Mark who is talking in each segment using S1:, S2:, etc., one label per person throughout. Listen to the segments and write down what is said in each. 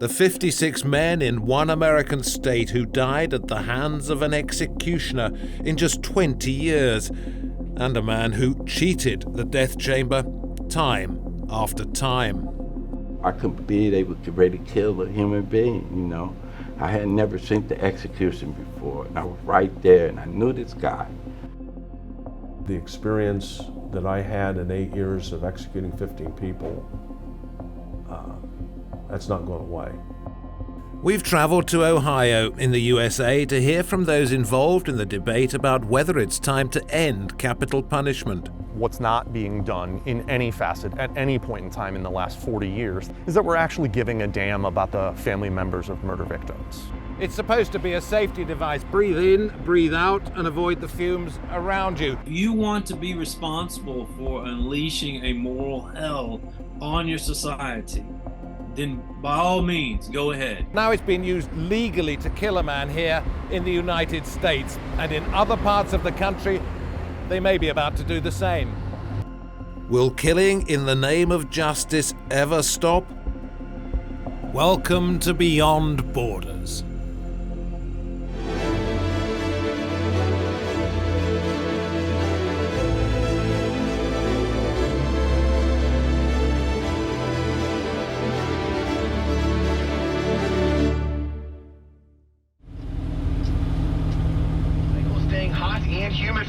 S1: the 56 men in one American state who died at the hands of an executioner in just 20 years, and a man who cheated the death chamber time after time.
S2: I couldn't be able to really kill a human being, you know. I had never seen the execution before, and I was right there, and I knew this guy.
S3: The experience that I had in 8 years of executing 15 people, that's not going away.
S1: We've traveled to Ohio in the USA to hear from those involved in the debate about whether it's time to end capital punishment.
S4: What's not being done in any facet at any point in time in the last 40 years is that we're actually giving a damn about the family members of murder victims.
S1: It's supposed to be a safety device. Breathe in, breathe out, and avoid the fumes around you.
S5: If you want to be responsible for unleashing a moral hell on your society, then by all means, go ahead.
S1: Now it's been used legally to kill a man here in the United States, and in other parts of the country, they may be about to do the same. Will killing in the name of justice ever stop? Welcome to Beyond Borders.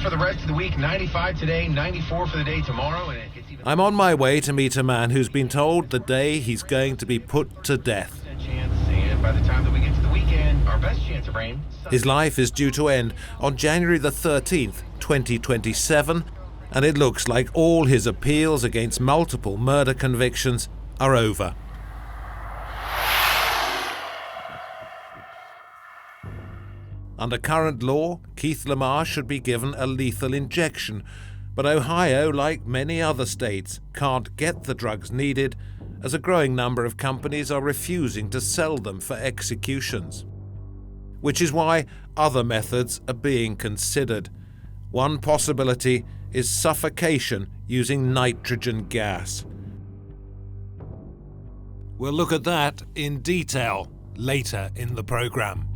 S6: For the rest of the week, 95 today, 94 for the day tomorrow, and it gets even.
S1: I'm on my way to meet a man who's been told the day he's going to be put to death.
S6: And by the time that we get to the weekend, our best chance of rain.
S1: His life is due to end on January the 13th, 2027, and it looks like all his appeals against multiple murder convictions are over. Under current law, Keith LaMar should be given a lethal injection, but Ohio, like many other states, can't get the drugs needed, as a growing number of companies are refusing to sell them for executions. Which is why other methods are being considered. One possibility is suffocation using nitrogen gas. We'll look at that in detail later in the program.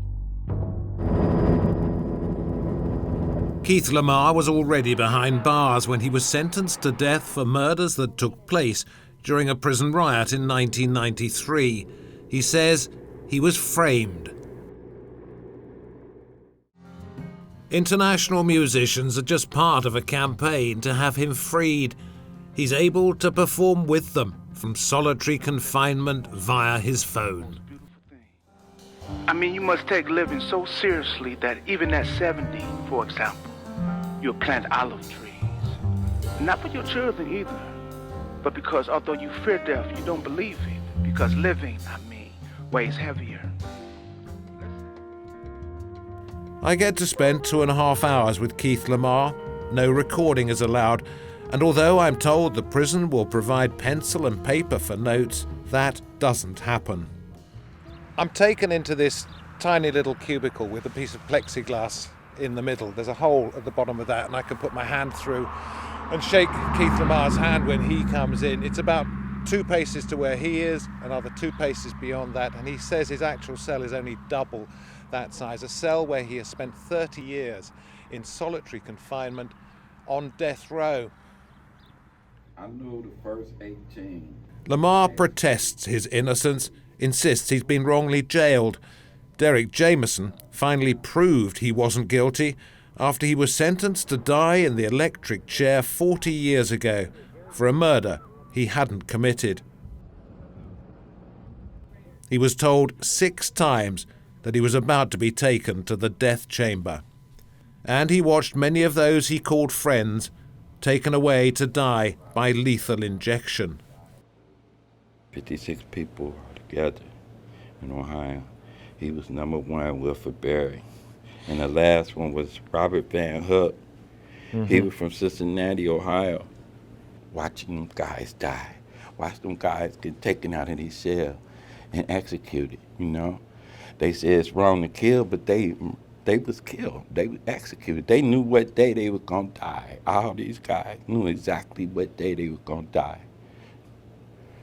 S1: Keith LaMar was already behind bars when he was sentenced to death for murders that took place during a prison riot in 1993. He says he was framed. International musicians are just part of a campaign to have him freed. He's able to perform with them from solitary confinement via his phone.
S7: I mean, you must take living so seriously that even at 70, for example, you'll plant olive trees. Not for your children either, but because although you fear death, you don't believe it. Because living, weighs heavier.
S1: I get to spend 2.5 hours with Keith LaMar. No recording is allowed, and although I'm told the prison will provide pencil and paper for notes, that doesn't happen. I'm taken into this tiny little cubicle with a piece of plexiglass in the middle. There's a hole at the bottom of that, and I can put my hand through and shake Keith LaMar's hand when he comes in. It's about 2 paces to where he is, another 2 paces beyond that, and he says his actual cell is only double that size, a cell where he has spent 30 years in solitary confinement on death row.
S2: I know the first 18.
S1: LaMar protests his innocence, insists he's been wrongly jailed. Derrick Jamison finally proved he wasn't guilty after he was sentenced to die in the electric chair 40 years ago for a murder he hadn't committed. He was told 6 times that he was about to be taken to the death chamber, and he watched many of those he called friends taken away to die by lethal injection.
S2: 56 people together in Ohio. He was number 1, Wilford Berry. And the last one was Robert Van Hook. He was from Cincinnati, Ohio. Watching them guys die. Watch them guys get taken out of these cells and executed, you know. They said it's wrong to kill, but they was killed. They was executed. They knew what day they were gonna die. All these guys knew exactly what day they were gonna die.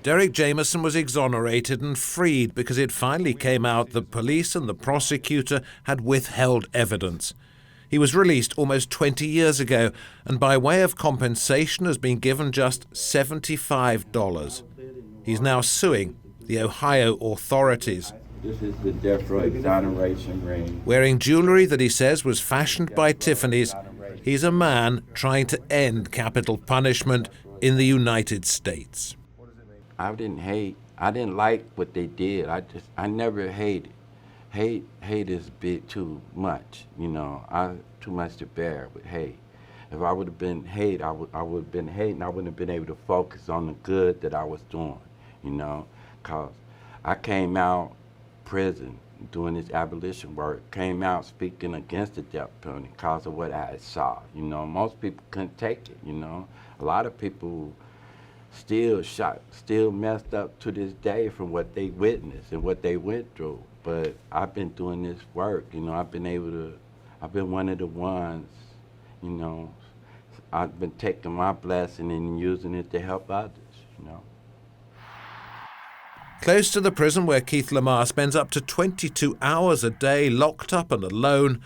S1: Derrick Jamison was exonerated and freed because it finally came out that police and the prosecutor had withheld evidence. He was released almost 20 years ago and by way of compensation has been given just $75. He's now suing the Ohio authorities.
S2: This is the death row exoneration ring.
S1: Wearing jewelry that he says was fashioned by Tiffany's, he's a man trying to end capital punishment in the United States.
S2: I didn't like what they did. I never hated. Hate is a bit too much, you know. Too much to bear with hate. If I would have been hate, I would have been hate, and I wouldn't have been able to focus on the good that I was doing, you know. Cause I came out prison doing this abolition work, came out speaking against the death penalty because of what I saw. You know, most people couldn't take it. You know, a lot of people still messed up to this day from what they witnessed and what they went through. But I've been doing this work, you know, I've been one of the ones, you know, I've been taking my blessing and using it to help others, you know.
S1: Close to the prison where Keith LaMar spends up to 22 hours a day locked up and alone,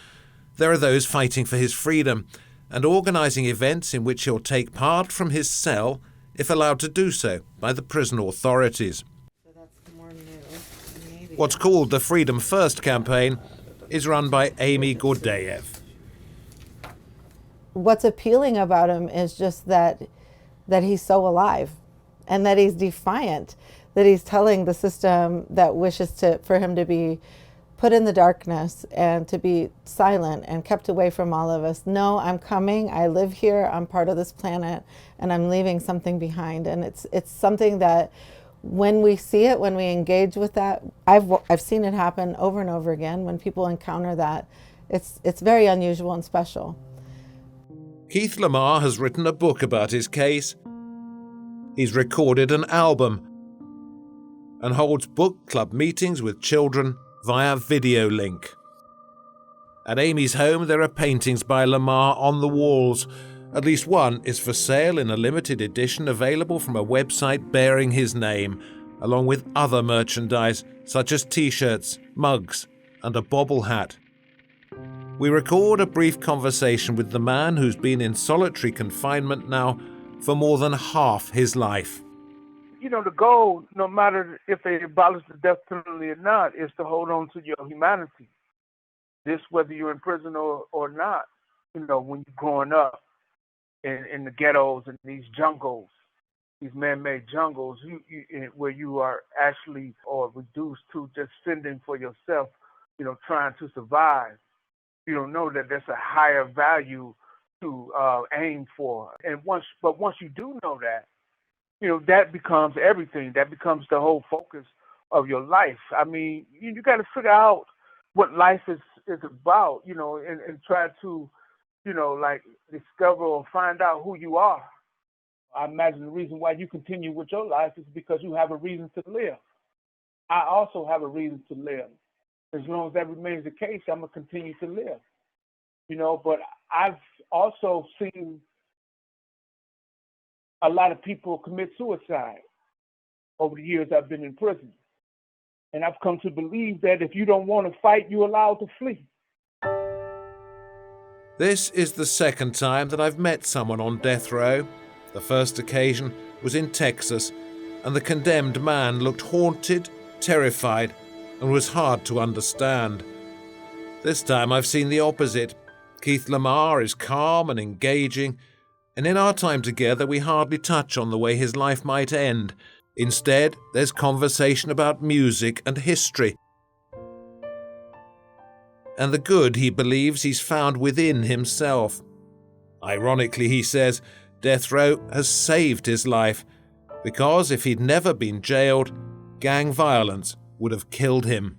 S1: there are those fighting for his freedom and organising events in which he'll take part from his cell if allowed to do so by the prison authorities. What's called the Freedom First campaign is run by Amy Gordeev.
S8: What's appealing about him is just that he's so alive and that he's defiant, that he's telling the system that wishes for him to be put in the darkness and to be silent and kept away from all of us. No, I'm coming, I live here, I'm part of this planet, and I'm leaving something behind. And it's something that when we see it, when we engage with that, I've seen it happen over and over again. When people encounter that, it's very unusual and special.
S1: Keith LaMar has written a book about his case. He's recorded an album and holds book club meetings with children via video link. At Amy's home, there are paintings by LaMar on the walls. At least one is for sale in a limited edition available from a website bearing his name, along with other merchandise such as t-shirts, mugs, and a bobble hat. We record a brief conversation with the man who's been in solitary confinement now for more than half his life.
S9: You know, the goal, no matter if they abolish the death penalty or not, is to hold on to your humanity. This, whether you're in prison or not, you know, when you're growing up in the ghettos and these jungles, these man-made jungles, where you are actually or reduced to just fending for yourself, you know, trying to survive. You don't know that there's a higher value to aim for. And once you do know that, you know, that becomes everything. That becomes the whole focus of your life. I mean, you got to figure out what life is about, you know, and try to, you know, like discover or find out who you are. I imagine the reason why you continue with your life is because you have a reason to live. I also have a reason to live. As long as that remains the case, I'm going to continue to live. You know, but I've also seen a lot of people commit suicide over the years I've been in prison. And I've come to believe that if you don't want to fight, you're allowed to flee.
S1: This is the second time that I've met someone on death row. The first occasion was in Texas, and the condemned man looked haunted, terrified, and was hard to understand. This time I've seen the opposite. Keith LaMar is calm and engaging, and in our time together we hardly touch on the way his life might end. Instead, there's conversation about music and history, and the good he believes he's found within himself. Ironically, he says, death row has saved his life, because if he'd never been jailed, gang violence would have killed him.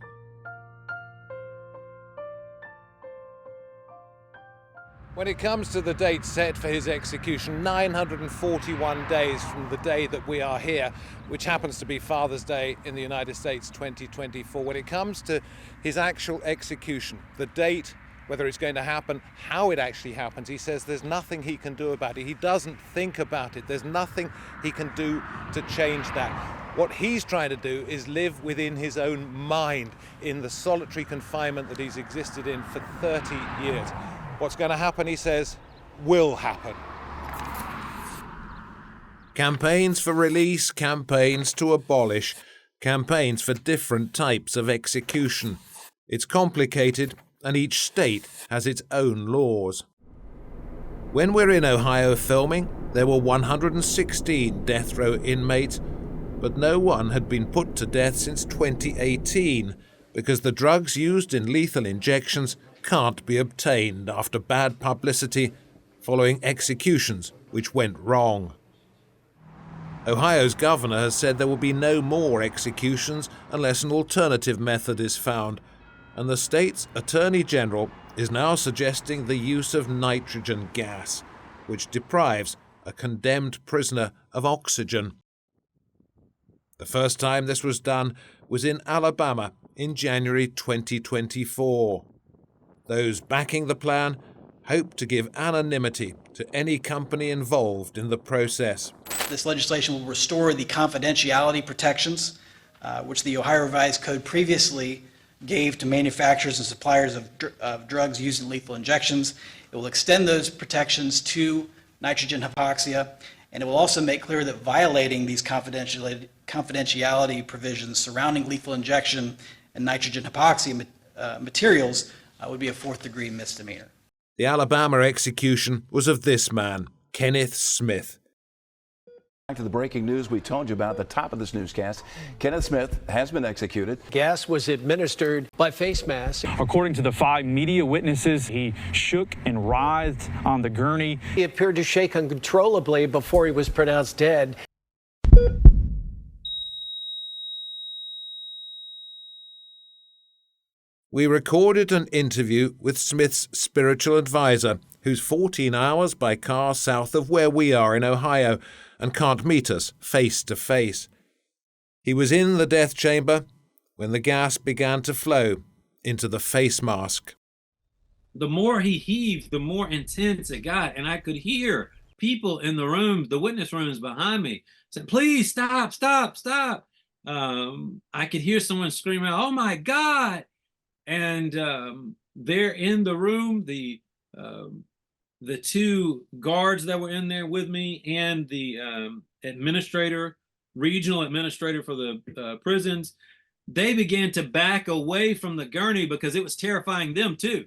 S1: When it comes to the date set for his execution, 941 days from the day that we are here, which happens to be Father's Day in the United States 2024. When it comes to his actual execution, the date, whether it's going to happen, how it actually happens, he says there's nothing he can do about it. He doesn't think about it. There's nothing he can do to change that. What he's trying to do is live within his own mind in the solitary confinement that he's existed in for 30 years. What's going to happen, he says, will happen. Campaigns for release, campaigns to abolish, campaigns for different types of execution. It's complicated, and each state has its own laws. When we're in Ohio filming, there were 116 death row inmates, but no one had been put to death since 2018 because the drugs used in lethal injections can't be obtained after bad publicity following executions which went wrong. Ohio's governor has said there will be no more executions unless an alternative method is found, and the state's attorney general is now suggesting the use of nitrogen gas, which deprives a condemned prisoner of oxygen. The first time this was done was in Alabama in January 2024. Those backing the plan hope to give anonymity to any company involved in the process.
S10: This legislation will restore the confidentiality protections which the Ohio Revised Code previously gave to manufacturers and suppliers of drugs used in lethal injections. It will extend those protections to nitrogen hypoxia, and it will also make clear that violating these confidentiality provisions surrounding lethal injection and nitrogen hypoxia materials would be a fourth-degree misdemeanor.
S1: The Alabama execution was of this man, Kenneth Smith.
S11: Back to the breaking news we told you about at the top of this newscast. Kenneth Smith has been executed.
S12: Gas was administered by face mask.
S13: According to the 5 media witnesses, he shook and writhed on the gurney.
S12: He appeared to shake uncontrollably before he was pronounced dead.
S1: We recorded an interview with Smith's spiritual advisor, who's 14 hours by car south of where we are in Ohio and can't meet us face to face. He was in the death chamber when the gas began to flow into the face mask.
S5: The more he heaved, the more intense it got, and I could hear people in the rooms, the witness rooms behind me, saying, "Please stop, stop, stop." I could hear someone scream out, "Oh my God!" And they're in the room, the 2 guards that were in there with me and the regional administrator for the prisons, they began to back away from the gurney because it was terrifying them too.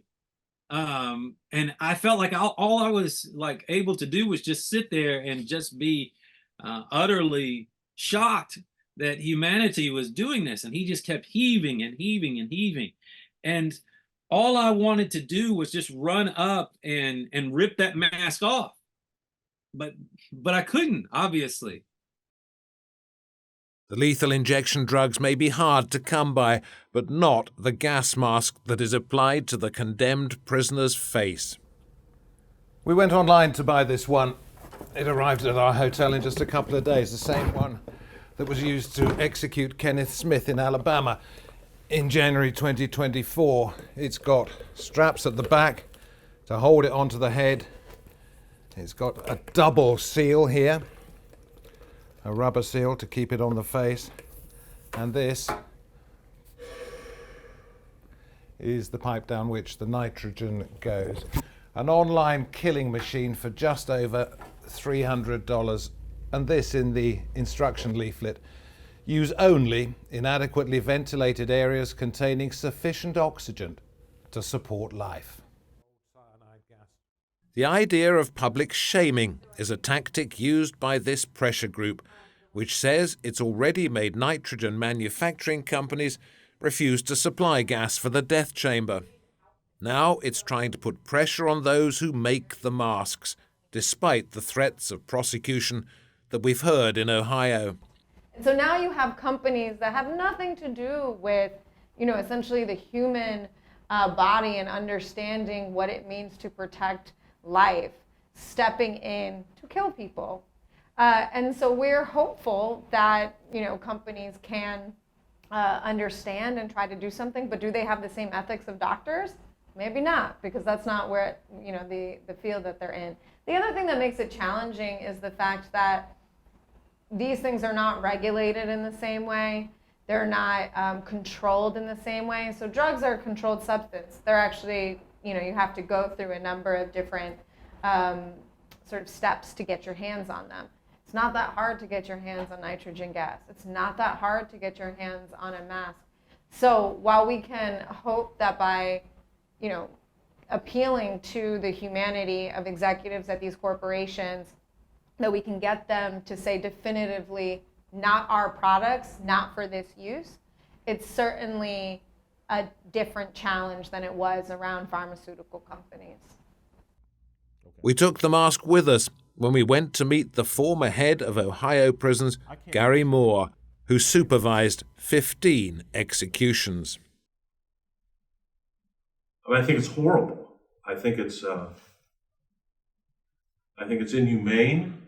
S5: And I felt like all I was like able to do was just sit there and just be utterly shocked that humanity was doing this. And he just kept heaving and heaving and heaving. And all I wanted to do was just run up and rip that mask off. But I couldn't, obviously.
S1: The lethal injection drugs may be hard to come by, but not the gas mask that is applied to the condemned prisoner's face. We went online to buy this one. It arrived at our hotel in just a couple of days, the same one that was used to execute Kenneth Smith in Alabama in January 2024. It's got straps at the back to hold it onto the head. It's got a double seal here, a rubber seal to keep it on the face, and this is the pipe down which the nitrogen goes. An online killing machine for just over $300, and this in the instruction leaflet. Use only in adequately ventilated areas containing sufficient oxygen to support life. The idea of public shaming is a tactic used by this pressure group, which says it's already made nitrogen manufacturing companies refuse to supply gas for the death chamber. Now it's trying to put pressure on those who make the masks, despite the threats of prosecution that we've heard in Ohio.
S14: So now you have companies that have nothing to do with, essentially the human body and understanding what it means to protect life, stepping in to kill people. And so we're hopeful that, companies can understand and try to do something, but do they have the same ethics of doctors? Maybe not, because that's not where, the field that they're in. The other thing that makes it challenging is the fact that these things are not regulated in the same way. They're not controlled in the same way. So drugs are a controlled substance. They're actually, you have to go through a number of different sort of steps to get your hands on them. It's not that hard to get your hands on nitrogen gas. It's not that hard to get your hands on a mask. So while we can hope that by, appealing to the humanity of executives at these corporations, that we can get them to say definitively, not our products, not for this use, it's certainly a different challenge than it was around pharmaceutical companies.
S1: We took the mask with us when we went to meet the former head of Ohio prisons, Gary Moore, who supervised 15 executions.
S3: I think it's horrible. I think it's inhumane.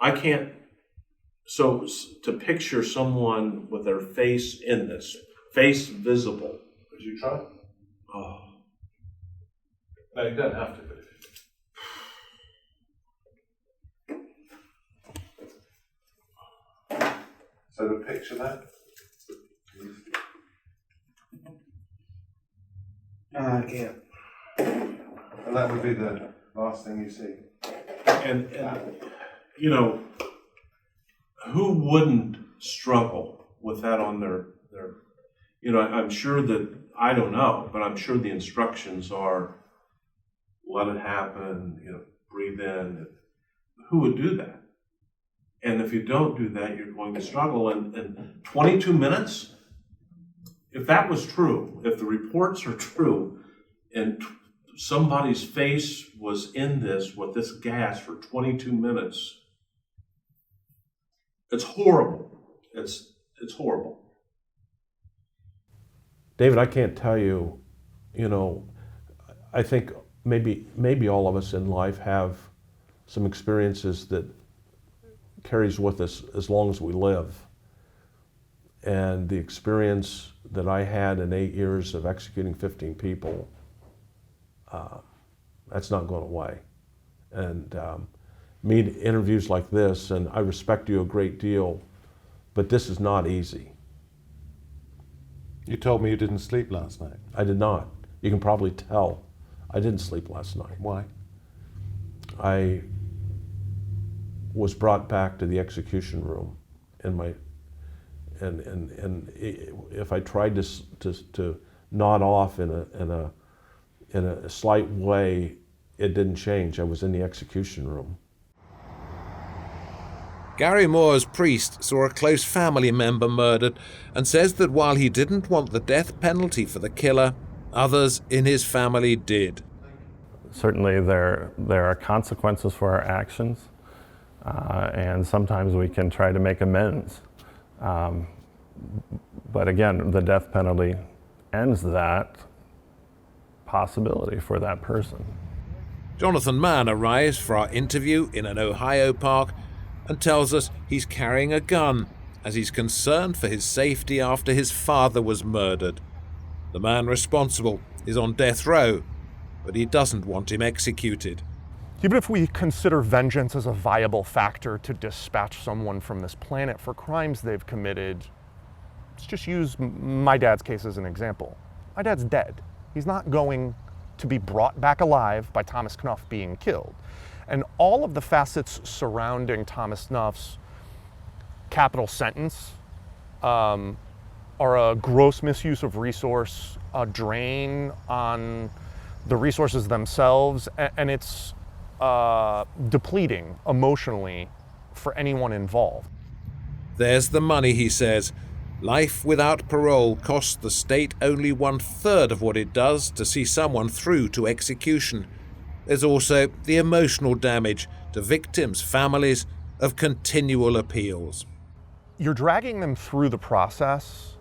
S3: I can't. So to picture someone with their face in this, face visible. Would you try? Oh. No, you don't have to. So to picture that? I can't. And that would be the last thing you see. And who wouldn't struggle with that on their I'm sure that, I don't know, but I'm sure the instructions are, let it happen, breathe in. Who would do that? And if you don't do that, you're going to struggle. And 22 minutes, if that was true, if the reports are true, and somebody's face was in this with this gas for 22 minutes, it's horrible. It's horrible.
S15: David, I can't tell you, I think maybe all of us in life have some experiences that carries with us as long as we live. And the experience that I had in 8 years of executing 15 people, that's not going away. And interviews like this, and I respect you a great deal, but this is not easy.
S1: You told me you didn't sleep last night.
S15: I did not. You can probably tell I didn't sleep last night.
S1: Why?
S15: I was brought back to the execution room, and if I tried to nod off in a slight way, it didn't change. I was in the execution room.
S1: Gary Moore's priest saw a close family member murdered and says that while he didn't want the death penalty for the killer, others in his family did.
S4: Certainly there are consequences for our actions, and sometimes we can try to make amends. But again, the death penalty ends that possibility for that person.
S1: Jonathan Mann arrives for our interview in an Ohio park and tells us he's carrying a gun as he's concerned for his safety after his father was murdered. The man responsible is on death row, but he doesn't want him executed.
S4: Even if we consider vengeance as a viable factor to dispatch someone from this planet for crimes they've committed, let's just use my dad's case as an example. My dad's dead. He's not going to be brought back alive by Thomas Knuff being killed. And all of the facets surrounding Thomas Knuff's capital sentence are a gross misuse of resource, a drain on the resources themselves, and it's depleting emotionally for anyone involved.
S1: There's the money, he says. Life without parole costs the state only 1/3 of what it does to see someone through to execution. There's also the emotional damage to victims' families of continual appeals.
S4: You're dragging them through the process,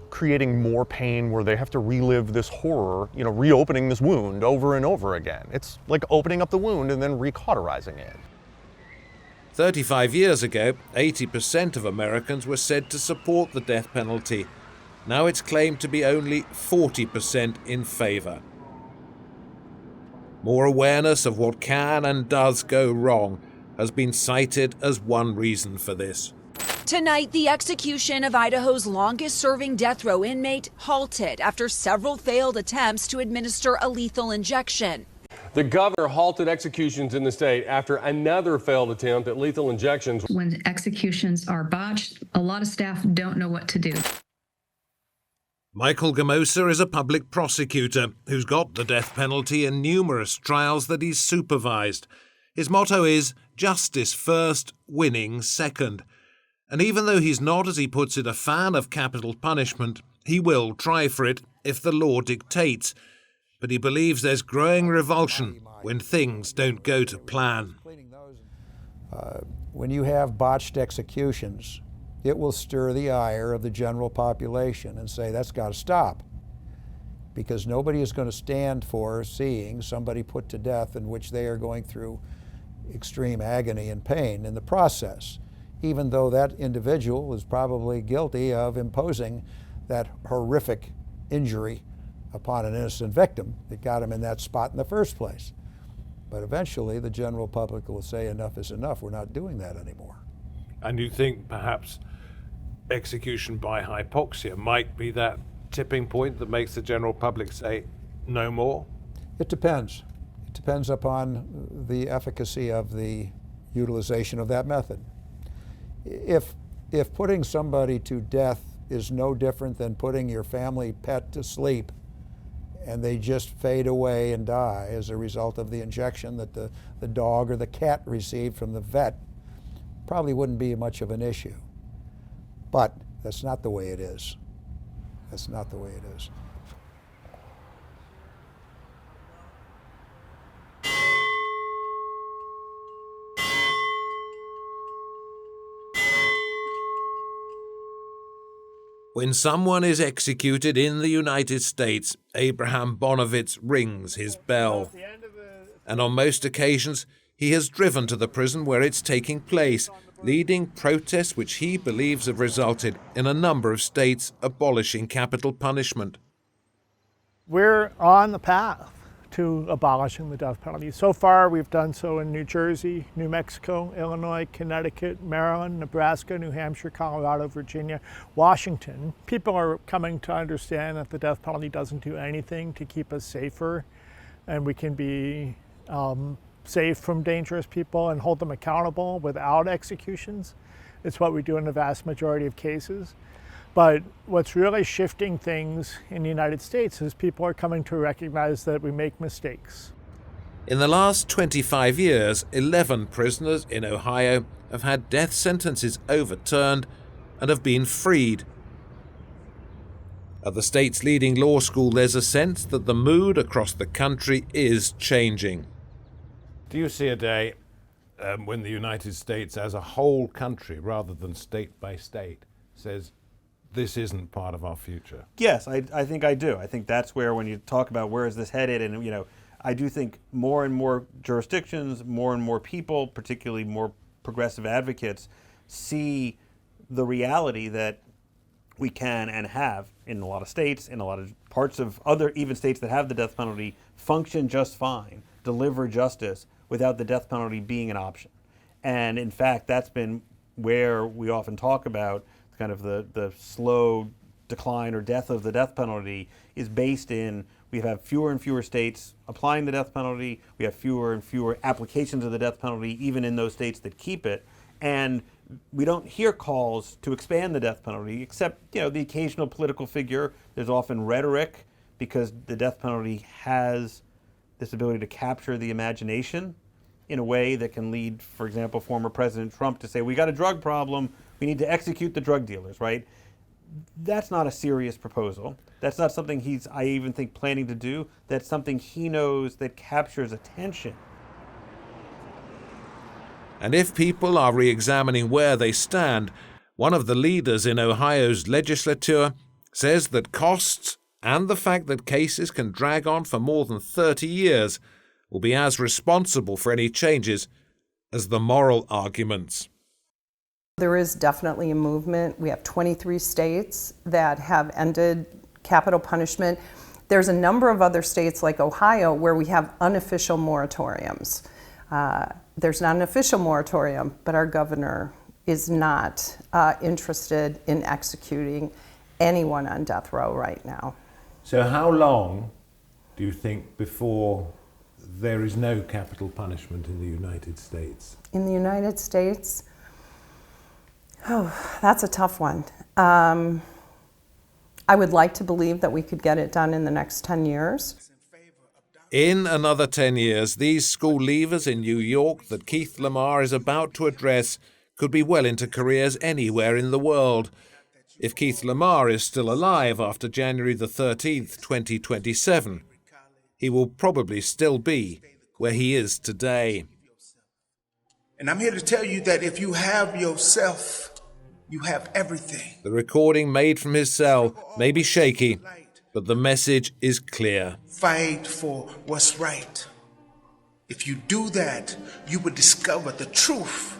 S4: creating more pain where they have to relive this horror, reopening this wound over and over again. It's like opening up the wound and then recauterizing it.
S1: 35 years ago, 80% of Americans were said to support the death penalty. Now it's claimed to be only 40% in favor. More awareness of what can and does go wrong, has been cited as one reason for this.
S16: Tonight, the execution of Idaho's longest-serving death row inmate halted after several failed attempts to administer a lethal injection.
S17: The governor halted executions in the state after another failed attempt at lethal injections.
S18: When executions are botched, a lot of staff don't know what to do.
S1: Michael Gamosa is a public prosecutor who's got the death penalty in numerous trials that he's supervised. His motto is justice first, winning second. And even though he's not, as he puts it, a fan of capital punishment, he will try for it if the law dictates. But he believes there's growing revulsion when things don't go to plan.
S19: When you have botched executions, it will stir the ire of the general population and say, that's got to stop. Because nobody is going to stand for seeing somebody put to death in which they are going through extreme agony and pain in the process, even though that individual was probably guilty of imposing that horrific injury upon an innocent victim that got him in that spot in the first place. But eventually the general public will say enough is enough, we're not doing that anymore.
S15: And you think perhaps execution by hypoxia might be that tipping point that makes the general public say no more?
S19: It depends. It depends upon the efficacy of the utilization of that method. If putting somebody to death is no different than putting your family pet to sleep and they just fade away and die as a result of the injection that the dog or the cat received from the vet, probably wouldn't be much of an issue. But that's not the way it is. That's not the way it is.
S1: When someone is executed in the United States, Abraham Bonovitz rings his bell. And on most occasions, he has driven to the prison where it's taking place, leading protests which he believes have resulted in a number of states abolishing capital punishment.
S20: We're on the path to abolishing the death penalty. So far, we've done so in New Jersey, New Mexico, Illinois, Connecticut, Maryland, Nebraska, New Hampshire, Colorado, Virginia, Washington. People are coming to understand that the death penalty doesn't do anything to keep us safer, and we can be safe from dangerous people and hold them accountable without executions. It's what we do in the vast majority of cases. But what's really shifting things in the United States is people are coming to recognize that we make mistakes.
S1: In the last 25 years, 11 prisoners in Ohio have had death sentences overturned and have been freed. At the state's leading law school, there's a sense that the mood across the country is changing.
S15: Do you see a day when the United States as a whole country, rather than state by state, says, this isn't part of our future?
S21: Yes, I think I do. I think that's where, when you talk about where is this headed, and I do think more and more jurisdictions, more and more people, particularly more progressive advocates, see the reality that we can and have in a lot of states, in a lot of parts of other even states that have the death penalty, function just fine, deliver justice without the death penalty being an option. And in fact, that's been where we often talk about kind of the slow decline or death of the death penalty is based in, we have fewer and fewer states applying the death penalty, we have fewer and fewer applications of the death penalty, even in those states that keep it, and we don't hear calls to expand the death penalty, except the occasional political figure. There's often rhetoric, because the death penalty has this ability to capture the imagination in a way that can lead, for example, former President Trump to say, we got a drug problem, we need to execute the drug dealers, right? That's not a serious proposal. That's not something he's, I even think, planning to do. That's something he knows that captures attention.
S1: And if people are re-examining where they stand, one of the leaders in Ohio's legislature says that costs and the fact that cases can drag on for more than 30 years will be as responsible for any changes as the moral arguments.
S22: There is definitely a movement. We have 23 states that have ended capital punishment. There's a number of other states like Ohio where we have unofficial moratoriums. There's not an official moratorium, but our governor is not interested in executing anyone on death row right now.
S1: So how long do you think before there is no capital punishment in the United States?
S22: In the United States, oh, that's a tough one. I would like to believe that we could get it done in the next 10 years.
S1: In another 10 years, these school leavers in New York that Keith LaMar is about to address could be well into careers anywhere in the world. If Keith LaMar is still alive after January the 13th, 2027, he will probably still be where he is today.
S6: And I'm here to tell you that if you have yourself, you have everything.
S1: The recording made from his cell may be shaky, but the message is clear.
S6: Fight for what's right. If you do that, you will discover the truth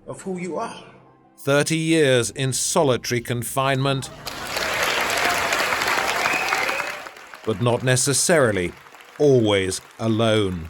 S6: of who you are.
S1: 30 years in solitary confinement, but not necessarily always alone.